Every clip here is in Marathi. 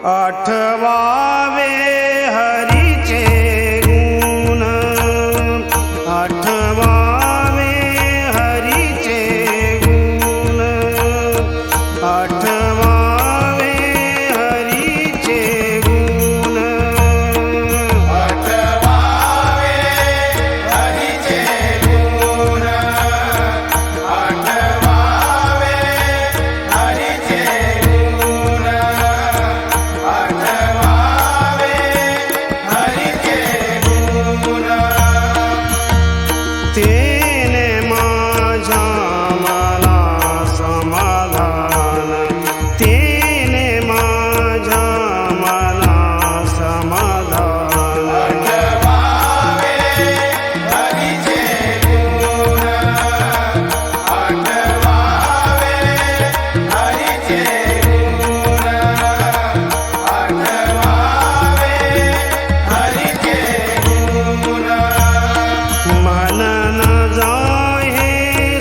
आठवावे हरीचे गुण, आठवावे हरीचे गुण, आठवावे हरीचे गुण, आठवावे हरीचे गुण, आठवावे हरीचे गुण, आठवावे हरीचे गुण. तेने माझ्या मला समाधान, तेने माझ्या मला समाधान, आठवावे हरीचे गुण, आठवावे हरीचे गुण, आठवावे हरीचे गुण. मन न जाहे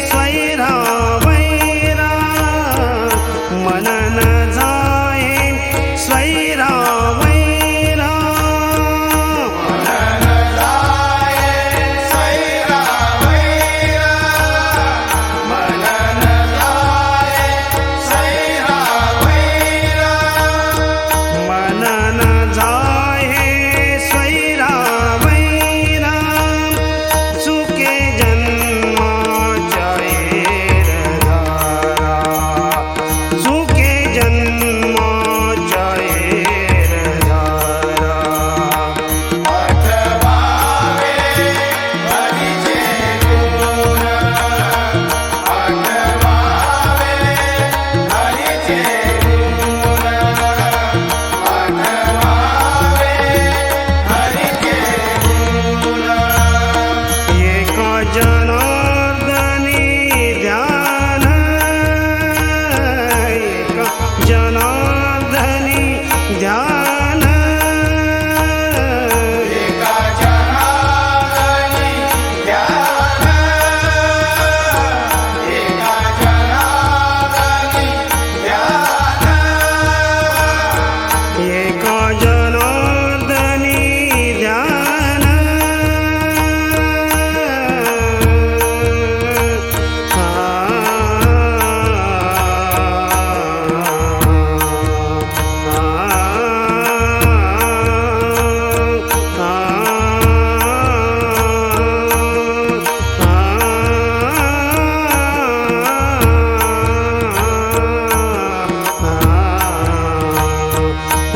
स्वैरा वैरा, मन न जाहे स्वैरा वैरा, मन जाये स्वैरा वैरा, मन जाये स्वैरा वैरा, मन न जाहे स्वैरा वैरा, चुके जन्माच्या एरधारा, चुके जन्माच्या एरधारा. आठवावे हरीचे गुण, आठवावे हरीचे गुण, आठवावे हरीचे गुण. एका जनार्दनी ध्यान, एका जनार्दनी ध्यान, एका जनार्दनी ध्यान, एका जनार्दनी ध्यान, एका जनार्दनी ध्यान.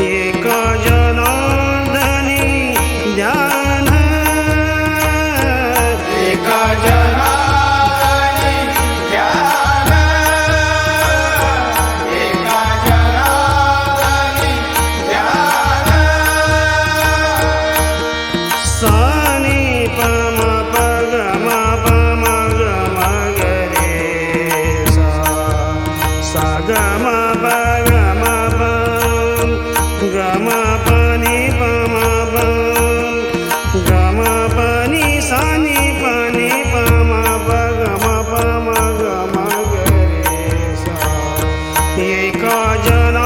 एका जनार्दनी ध्यान, एका जनार्दनी ध्यान, एका जनार्दनी ध्यान. सानी पम पग म पम ग म ग रे सा, सा ग म प ग म प, ग म प नि प म प, ग म प नि सा नि प नि प म प ग म प म ग म ग रे सा. एका जना